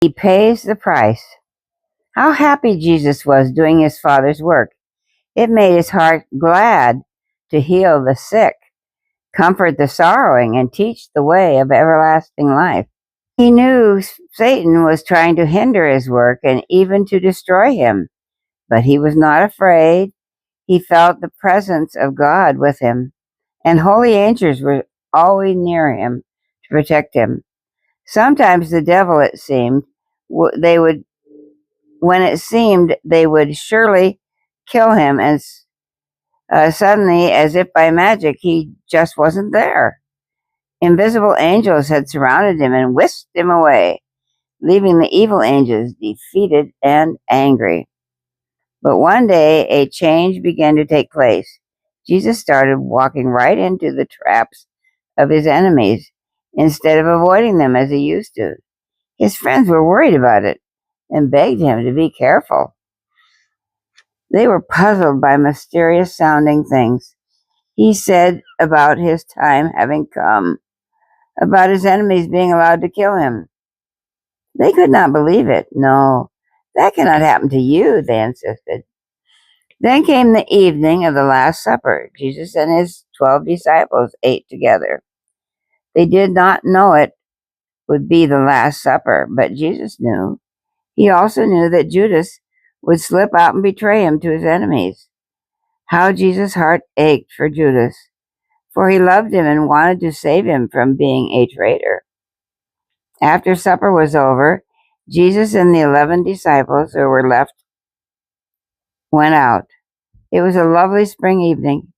He pays the price. How happy Jesus was doing his Father's work. It made his heart glad to heal the sick, comfort the sorrowing, and teach the way of everlasting life. He knew Satan was trying to hinder his work and even to destroy him, but he was not afraid. He felt the presence of God with him, and holy angels were always near him to protect him. Sometimes the devil, it seemed, when it seemed they would surely kill him, and suddenly, as if by magic, he just wasn't there. Invisible angels had surrounded him and whisked him away, leaving the evil angels defeated and angry. But one day, a change began to take place. Jesus started walking right into the traps of his enemies instead of avoiding them as he used to. His friends were worried about it and begged him to be careful. They were puzzled by mysterious sounding things he said about his time having come, about his enemies being allowed to kill him. They could not believe it. No, that cannot happen to you, they insisted. Then came the evening of the Last Supper. Jesus and his 12 disciples ate together. They did not know it would be the Last Supper, but Jesus knew. He also knew that Judas would slip out and betray him to his enemies. How Jesus' heart ached for Judas, for he loved him and wanted to save him from being a traitor. After supper was over, Jesus and the 11 disciples who were left went out. It was a lovely spring evening.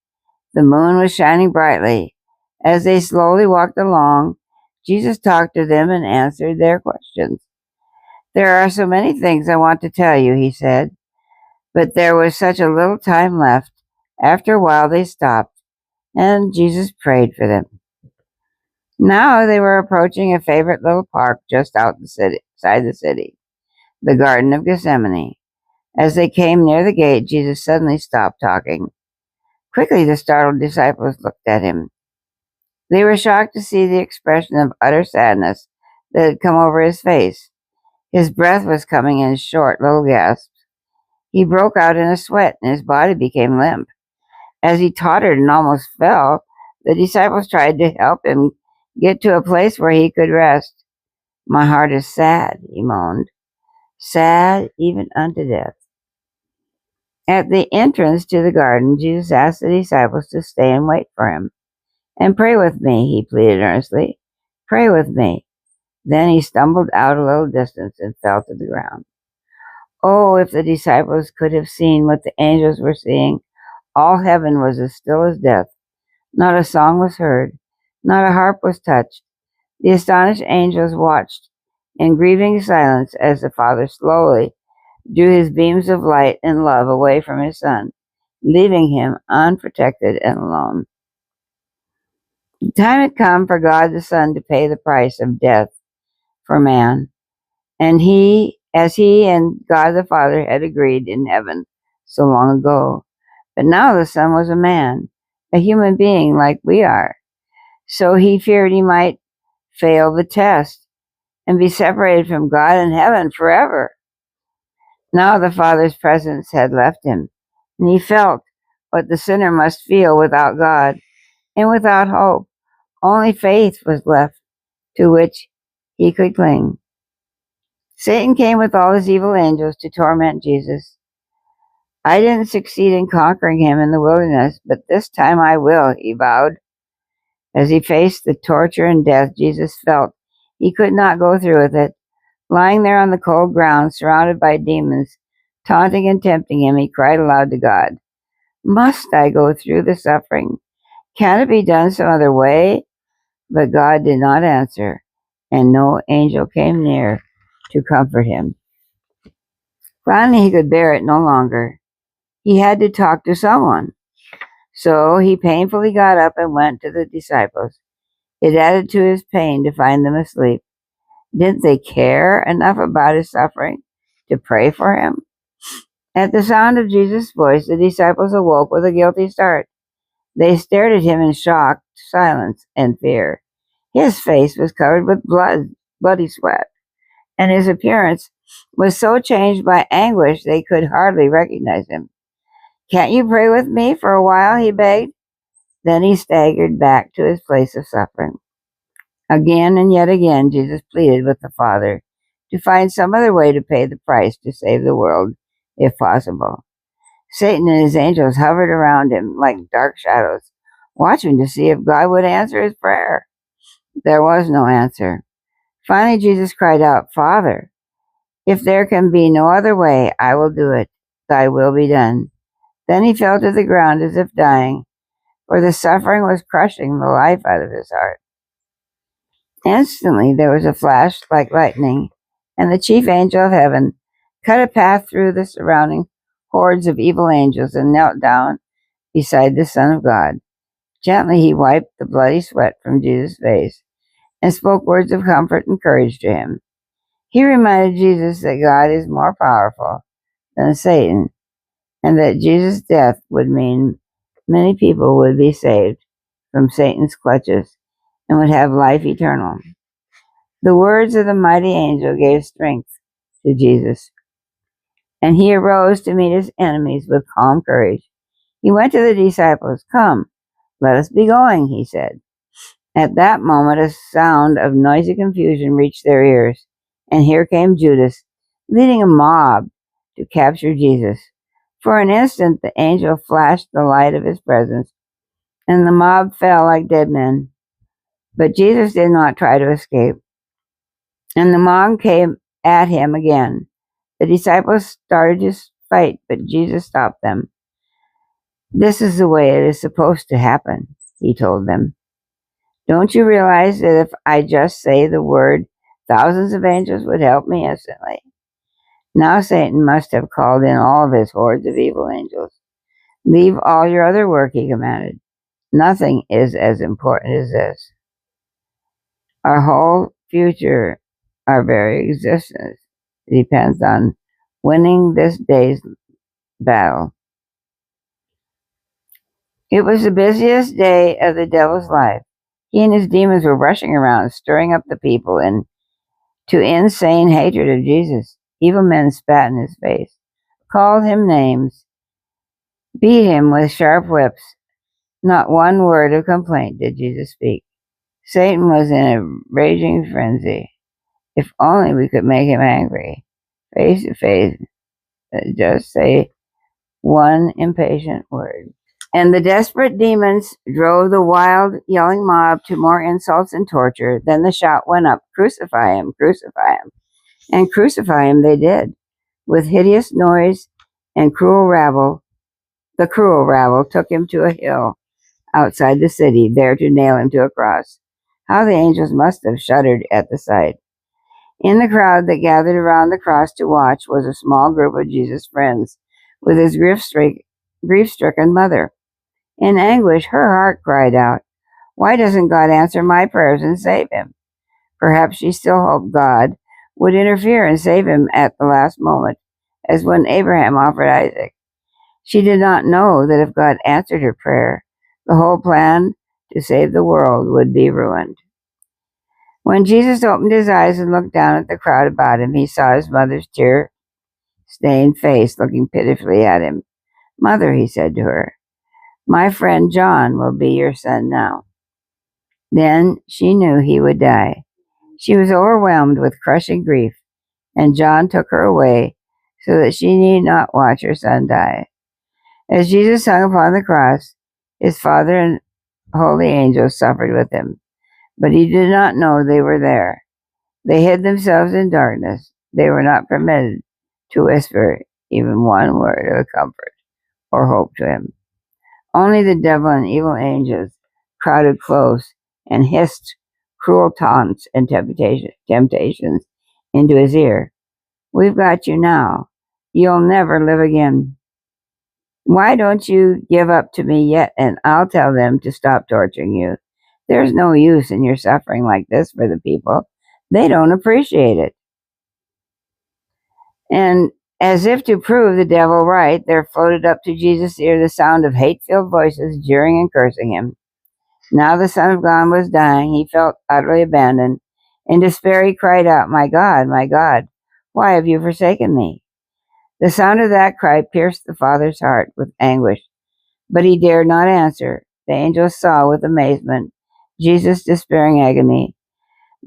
The moon was shining brightly. As they slowly walked along, Jesus talked to them and answered their questions. There are so many things I want to tell you, he said, but there was such a little time left. After a while they stopped, and Jesus prayed for them. Now they were approaching a favorite little park just outside the city, the Garden of Gethsemane. As they came near the gate, Jesus suddenly stopped talking. Quickly, the startled disciples looked at him. They were shocked to see the expression of utter sadness that had come over his face. His breath was coming in short, little gasps. He broke out in a sweat, and his body became limp. As he tottered and almost fell, the disciples tried to help him get to a place where he could rest. My heart is sad, he moaned, sad even unto death. At the entrance to the garden, Jesus asked the disciples to stay and wait for him. And pray with me, he pleaded earnestly. Pray with me. Then he stumbled out a little distance and fell to the ground. Oh, if the disciples could have seen what the angels were seeing. All heaven was as still as death. Not a song was heard. Not a harp was touched. The astonished angels watched in grieving silence as the Father slowly drew his beams of light and love away from his Son, leaving him unprotected and alone. The time had come for God the Son to pay the price of death for man, and as he and God the Father had agreed in heaven so long ago. But now the Son was a man, a human being like we are. So he feared he might fail the test and be separated from God and heaven forever. Now the Father's presence had left him, and he felt what the sinner must feel without God and without hope. Only faith was left to which he could cling. Satan came with all his evil angels to torment Jesus. I didn't succeed in conquering him in the wilderness, but this time I will, he vowed. As he faced the torture and death, Jesus felt he could not go through with it. Lying there on the cold ground, surrounded by demons, taunting and tempting him, he cried aloud to God, Must I go through the suffering? Can't it be done some other way? But God did not answer, and no angel came near to comfort him. Finally, he could bear it no longer. He had to talk to someone. So he painfully got up and went to the disciples. It added to his pain to find them asleep. Didn't they care enough about his suffering to pray for him? At the sound of Jesus' voice, the disciples awoke with a guilty start. They stared at him in shocked silence and fear. His face was covered with bloody sweat, and his appearance was so changed by anguish they could hardly recognize him. "Can't you pray with me for a while?" he begged. Then he staggered back to his place of suffering. Again and yet again, Jesus pleaded with the Father to find some other way to pay the price to save the world, if possible. Satan and his angels hovered around him like dark shadows, watching to see if God would answer his prayer. There was no answer. Finally, Jesus cried out, "Father, if there can be no other way, I will do it. Thy will be done." Then he fell to the ground as if dying, for the suffering was crushing the life out of his heart. Instantly there was a flash like lightning, and the chief angel of heaven cut a path through the surrounding hordes of evil angels and knelt down beside the Son of God. Gently he wiped the bloody sweat from Jesus' face and spoke words of comfort and courage to him. He reminded Jesus that God is more powerful than Satan, and that Jesus' death would mean many people would be saved from Satan's clutches and would have life eternal. The words of the mighty angel gave strength to Jesus, and he arose to meet his enemies with calm courage. He went to the disciples. "Come, let us be going," he said. At that moment, a sound of noisy confusion reached their ears, and here came Judas, leading a mob to capture Jesus. For an instant, the angel flashed the light of his presence, and the mob fell like dead men. But Jesus did not try to escape, and the mob came at him again. The disciples started to fight, but Jesus stopped them. "This is the way it is supposed to happen," he told them. "Don't you realize that if I just say the word, thousands of angels would help me instantly?" Now Satan must have called in all of his hordes of evil angels. "Leave all your other work," he commanded. "Nothing is as important as this. Our whole future, our very existence, depends on winning this day's battle." It was the busiest day of the devil's life. He and his demons were rushing around, stirring up the people to insane hatred of Jesus. Evil men spat in his face, called him names, beat him with sharp whips. Not one word of complaint did Jesus speak. Satan was in a raging frenzy. If only we could make him angry, face to face, just say one impatient word. And the desperate demons drove the wild, yelling mob to more insults and torture. Then the shout went up, "Crucify him, crucify him." And crucify him they did. With hideous noise and cruel rabble, the cruel rabble took him to a hill outside the city, there to nail him to a cross. How the angels must have shuddered at the sight. In the crowd that gathered around the cross to watch was a small group of Jesus' friends, with his grief-stricken mother. In anguish, her heart cried out, "Why doesn't God answer my prayers and save him?" Perhaps she still hoped God would interfere and save him at the last moment, as when Abraham offered Isaac. She did not know that if God answered her prayer, the whole plan to save the world would be ruined. When Jesus opened his eyes and looked down at the crowd about him, he saw his mother's tear-stained face looking pitifully at him. "Mother," he said to her, "my friend John will be your son now." Then she knew he would die. She was overwhelmed with crushing grief, and John took her away so that she need not watch her son die. As Jesus hung upon the cross, his Father and holy angels suffered with him, but he did not know they were there. They hid themselves in darkness. They were not permitted to whisper even one word of comfort or hope to him. Only the devil and evil angels crowded close and hissed cruel taunts and temptations into his ear. "We've got you now. You'll never live again. Why don't you give up to me yet, and I'll tell them to stop torturing you. There's no use in your suffering like this for the people. They don't appreciate it." And as if to prove the devil right, there floated up to Jesus' ear the sound of hate-filled voices jeering and cursing him. Now the Son of God was dying. He felt utterly abandoned, In despair he cried out, my God, why have you forsaken me?" The sound of that cry pierced the father's heart with anguish, but he dared not answer. The angels saw with amazement Jesus' despairing agony.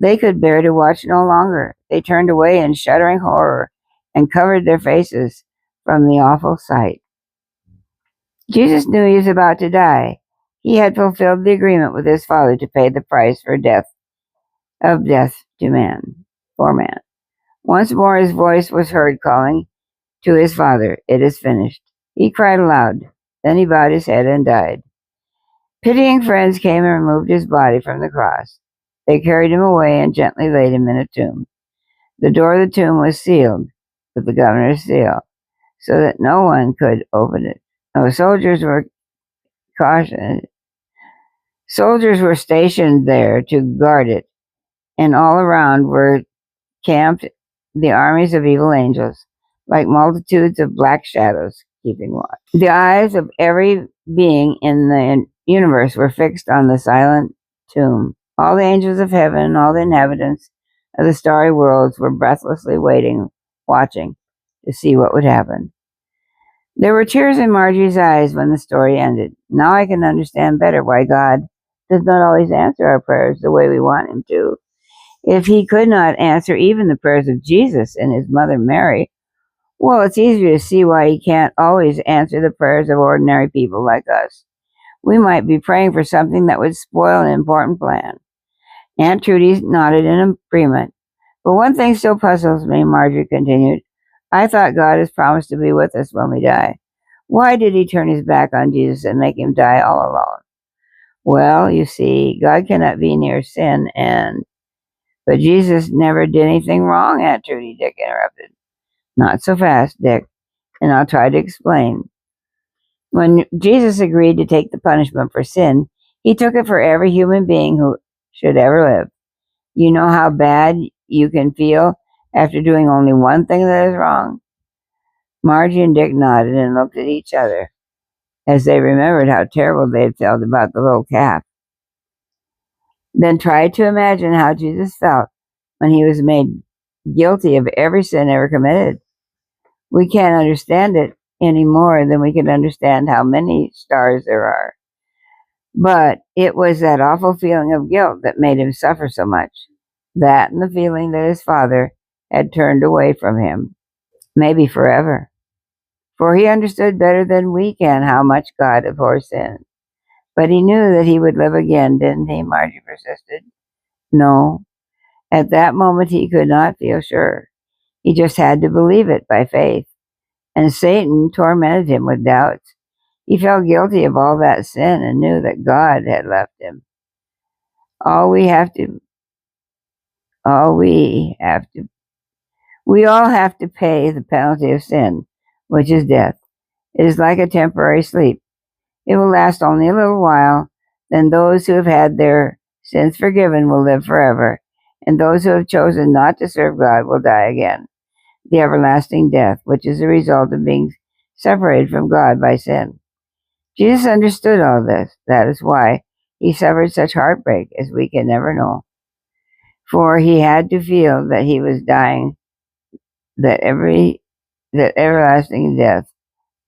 They could bear to watch no longer. They turned away in shuddering horror and covered their faces from the awful sight. Jesus knew he was about to die. He had fulfilled the agreement with his Father to pay the price for death for man. Once more his voice was heard calling to his Father, "It is finished." He cried aloud. Then he bowed his head and died. Pitying friends came and removed his body from the cross. They carried him away and gently laid him in a tomb. The door of the tomb was sealed with the governor's seal, so that no one could open it. Soldiers were cautioned. Soldiers were stationed there to guard it, and all around were camped the armies of evil angels, like multitudes of black shadows keeping watch. The eyes of every being in the universe were fixed on the silent tomb. All the angels of heaven and all the inhabitants of the starry worlds were breathlessly waiting, watching to see what would happen. There were tears in Margie's eyes when the story ended. Now I can understand better why God does not always answer our prayers the way we want him to. If he could not answer even the prayers of Jesus and his mother Mary, well, it's easier to see why he can't always answer the prayers of ordinary people like us. We might be praying for something that would spoil an important plan. Aunt Trudy nodded in agreement. But one thing still puzzles me, Margie continued. I thought God has promised to be with us when we die. Why did he turn his back on Jesus and make him die all alone? Well, you see, God cannot be near sin But Jesus never did anything wrong, Aunt Trudy, Dick interrupted. Not so fast, Dick, and I'll try to explain. When Jesus agreed to take the punishment for sin, he took it for every human being who should ever live. You know how bad you can feel after doing only one thing that is wrong? Margie and Dick nodded and looked at each other as they remembered how terrible they had felt about the little calf. Then tried to imagine how Jesus felt when he was made guilty of every sin ever committed. We can't understand it any more than we can understand how many stars there are. But it was that awful feeling of guilt that made him suffer so much. That and the feeling that his Father had turned away from him, maybe forever. For he understood better than we can how much God abhors sin. But he knew that he would live again, didn't he? Margie persisted. No. At that moment he could not feel sure. He just had to believe it by faith. And Satan tormented him with doubts. He felt guilty of all that sin and knew that God had left him. We all have to pay the penalty of sin, which is death. It is like a temporary sleep. It will last only a little while. Then those who have had their sins forgiven will live forever, and those who have chosen not to serve God will die again, the everlasting death, which is the result of being separated from God by sin. Jesus understood all this. That is why he suffered such heartbreak as we can never know. For he had to feel that he was dying, that everlasting death,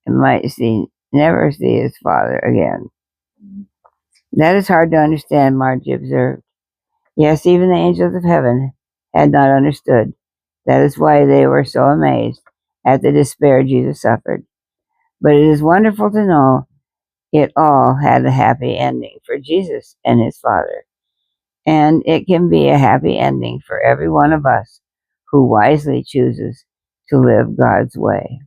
and might never see his Father again. That is hard to understand, Margie observed. Yes, even the angels of heaven had not understood. That is why they were so amazed at the despair Jesus suffered. But it is wonderful to know it all had a happy ending for Jesus and his Father. And it can be a happy ending for every one of us who wisely chooses to live God's way.